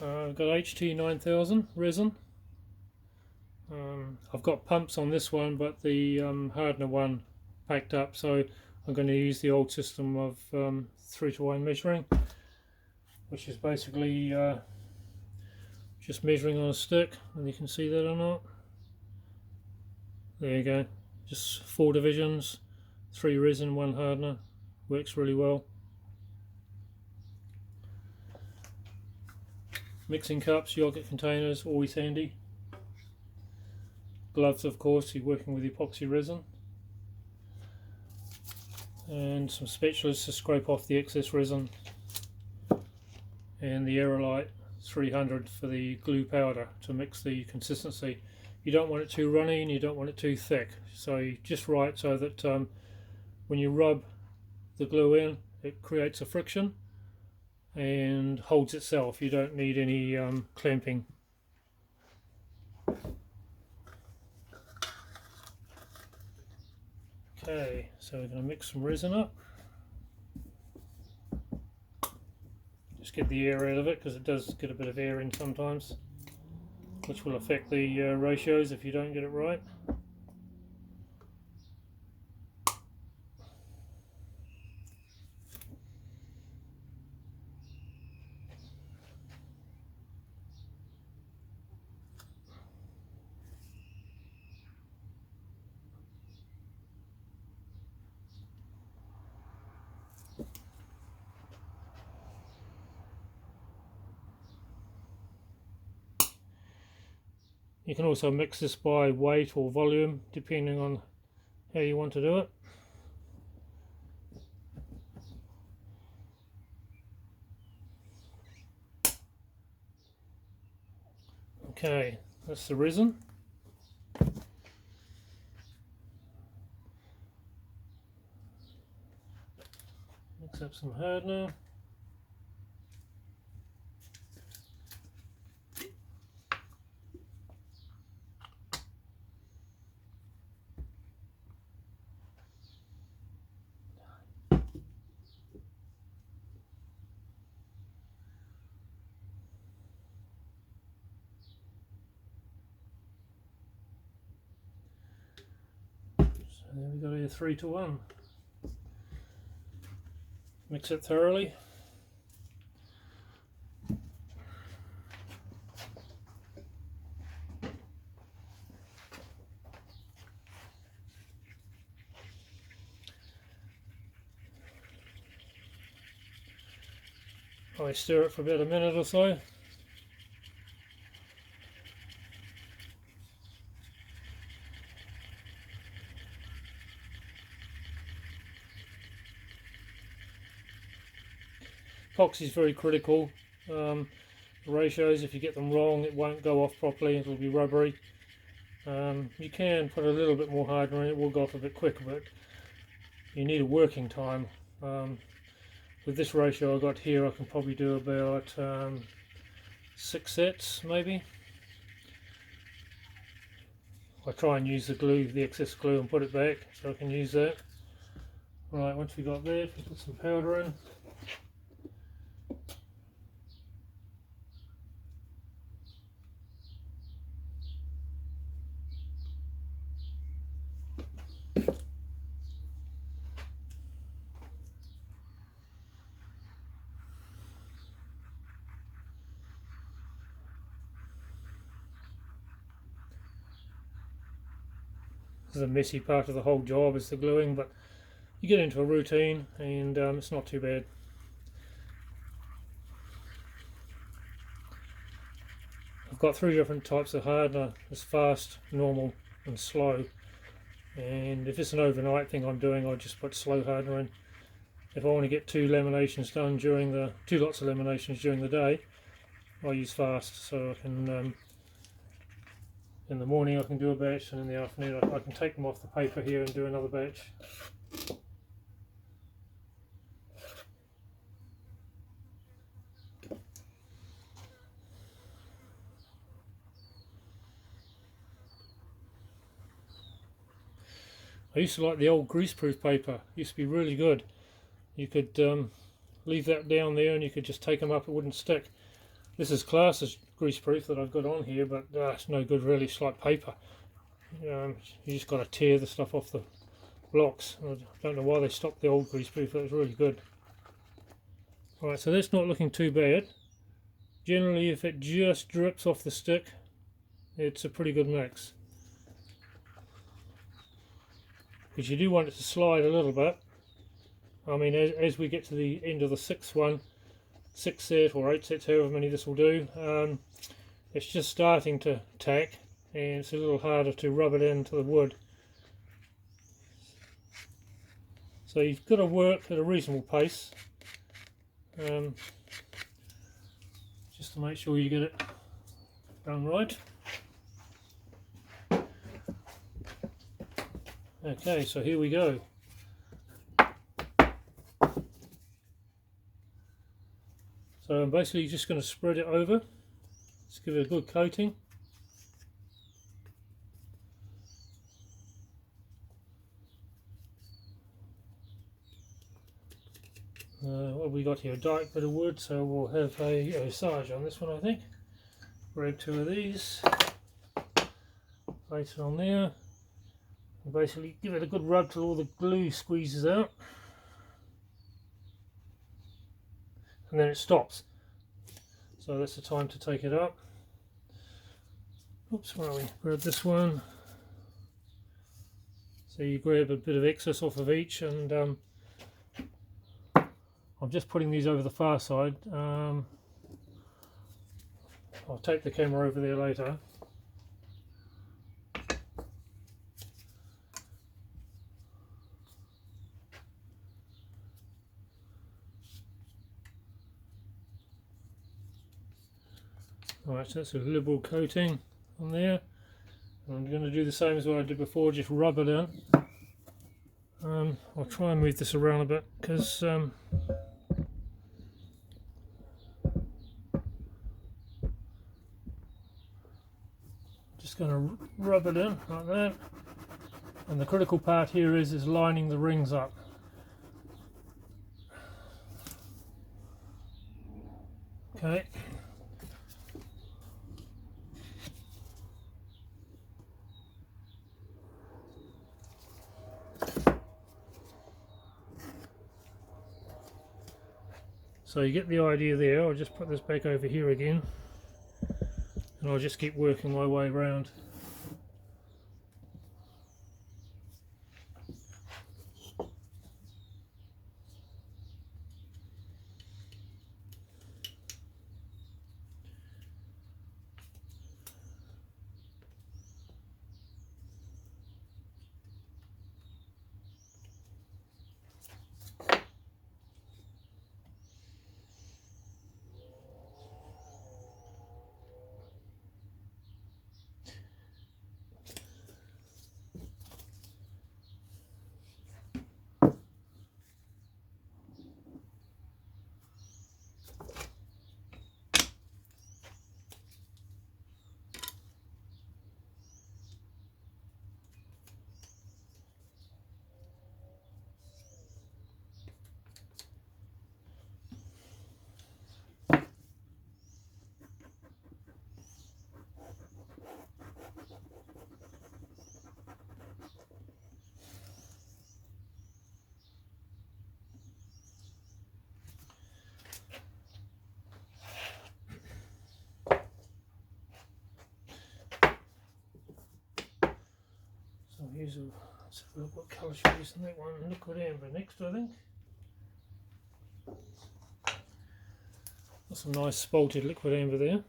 I've got HT9000 resin. I've got pumps on this one, but the hardener one packed up, so I'm going to use the old system of 3-to-1 measuring, which is basically just measuring on a stick, and you can see that or not. There you go, just 4 divisions, 3 resin, 1 hardener, works really well. Mixing cups, yogurt containers, always handy. Gloves, of course, you're working with epoxy resin. And some spatulas to scrape off the excess resin. And the Aerolite 300 for the glue powder to mix the consistency. You don't want it too runny and you don't want it too thick. So just right so that when you rub the glue in, it creates a friction and holds itself. You don't need any clamping. Okay, so we're going to mix some resin up. Just get the air out of it, because it does get a bit of air in sometimes, which will affect the ratios if you don't get it right. You can also mix this by weight or volume, depending on how you want to do it. Okay, that's the resin. Mix up some hardener. So there we got a 3-to-1. Mix it thoroughly. I stir it for about a minute or so. Epoxy is very critical. The ratios, if you get them wrong, it won't go off properly, it'll be rubbery. You can put a little bit more hardener in, it will go off a bit quicker, but you need a working time. With this ratio I got here, I can probably do about 6 sets maybe. I try and use the glue, the excess glue, and put it back so I can use that. Right, once we got that, we put some powder in. This is a messy part of the whole job, is the gluing, but you get into a routine and it's not too bad. I've got 3 different types of hardener. There's fast, normal and slow, and if it's an overnight thing I'm doing, I'll just put slow hardener in. If I want to get 2 laminations done during the 2 lots of laminations during the day, I use fast, so I can in the morning I can do a batch, and in the afternoon I can take them off the paper here and do another batch. I used to like the old greaseproof paper. It used to be really good. You could leave that down there and you could just take them up, it wouldn't stick. This is classed as greaseproof that I've got on here, but it's no good really. It's like paper. You just got to tear the stuff off the blocks. I don't know why they stopped the old greaseproof. That was really good. Alright, so that's not looking too bad. Generally, if it just drips off the stick, it's a pretty good mix. Because you do want it to slide a little bit. I mean, as we get to the end of the sixth one, 6 set or 8 sets, however many this will do, it's just starting to tack, and it's a little harder to rub it into the wood. So you've got to work at a reasonable pace, just to make sure you get it done right. Okay, so here we go. So I'm basically just going to spread it over. Let's give it a good coating. What have we got here? A dark bit of wood, so we'll have a sarge on this one, I think. Grab 2 of these, place it on there, and basically give it a good rub till all the glue squeezes out. And then it stops. So that's the time to take it up. Oops, where are we? Grab this one. So you grab a bit of excess off of each, and I'm just putting these over the far side. I'll take the camera over there later. Alright, so that's a liberal coating on there. And I'm going to do the same as what I did before, just rub it in. I'll try and move this around a bit, because just going to rub it in like that. And the critical part here is lining the rings up. Okay. So you get the idea there. I'll just put this back over here again, and I'll just keep working my way around. So here's let's have a look what colour should we use in that one. Liquid amber next, I think. Got some nice spalted liquid amber there.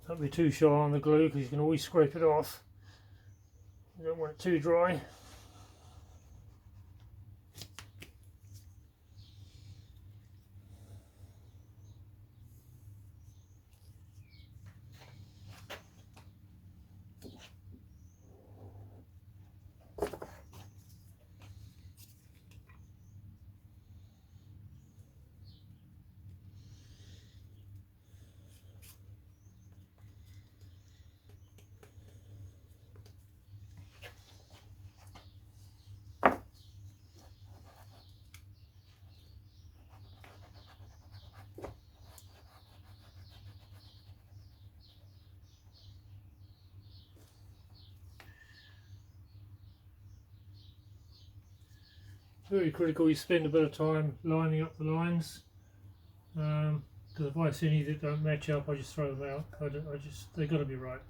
Don't be too shy on the glue, because you can always scrape it off. You don't want it too dry. very critical you spend a bit of time lining up the lines, because if I see any that don't match up, I just throw them out. They've got to be right.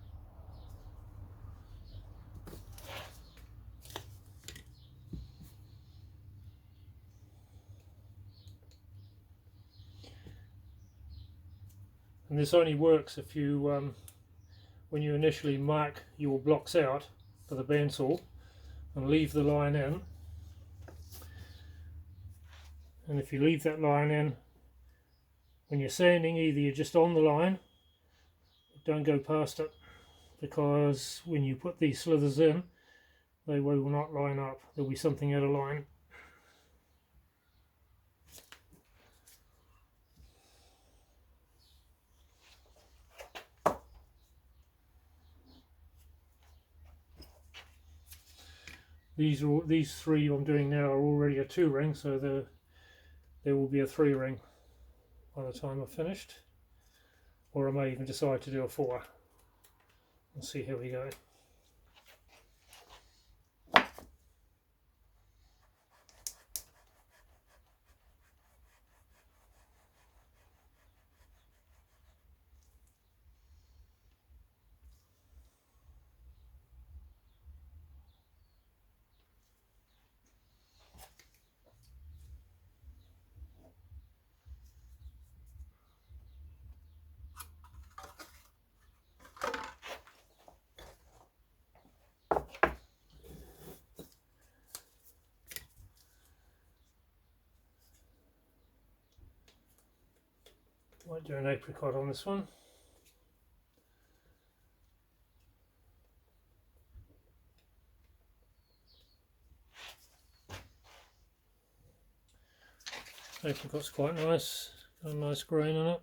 And this only works if you, when you initially mark your blocks out for the bandsaw and leave the line in. And if you leave that line in, when you're sanding, either you're just on the line, don't go past it, because when you put these slithers in, they will not line up. There'll be something out of line. These three I'm doing now are already a 2-ring, so there will be a 3-ring by the time I've finished, or I may even decide to do a 4. We'll see how we go. Might do an apricot on this one. Apricot's quite nice, got a nice grain on it.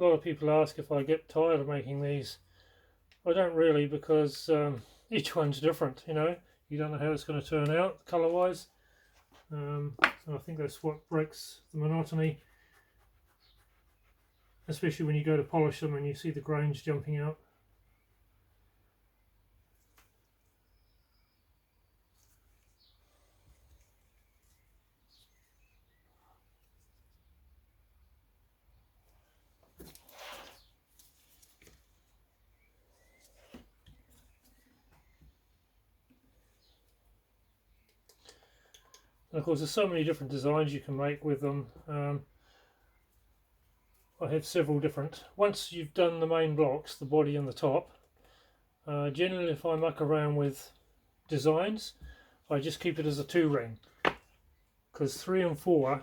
A lot of people ask if I get tired of making these. I don't really, because each one's different, you know. You don't know how it's going to turn out colour wise, and I think that's what breaks the monotony, especially when you go to polish them and you see the grains jumping out. And of course there's so many different designs you can make with them. I have several different. Once you've done the main blocks, the body and the top, generally if I muck around with designs, I just keep it as a 2-ring, because 3 and 4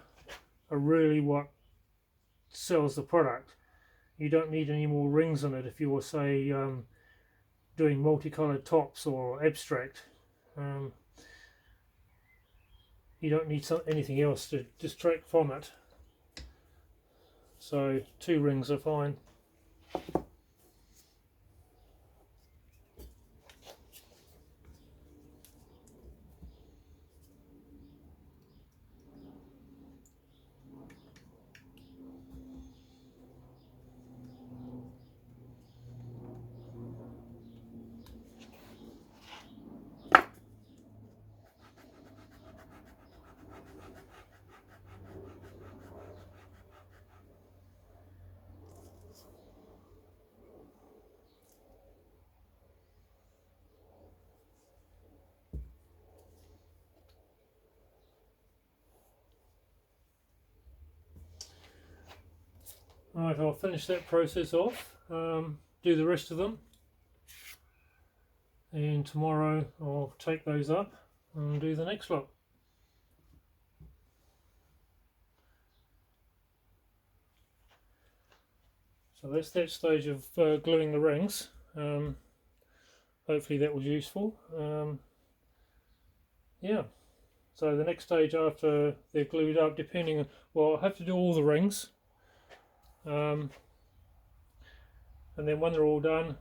are really what sells the product. You don't need any more rings on it if you're, say, doing multicolored tops or abstract. You don't need anything else to distract from it, so 2 rings are fine. Alright, I'll finish that process off, do the rest of them, and tomorrow I'll take those up and do the next lot. So that's that stage of gluing the rings. Hopefully that was useful. Yeah. So the next stage after they're glued up, depending on, well, I have to do all the rings, and then when they're all done,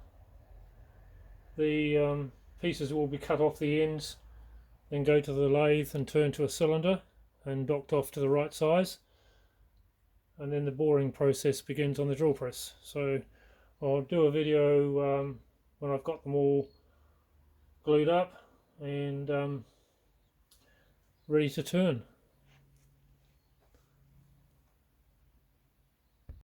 the pieces will be cut off the ends, then go to the lathe and turn to a cylinder and docked off to the right size, and then the boring process begins on the drill press. So I'll do a video when I've got them all glued up and ready to turn.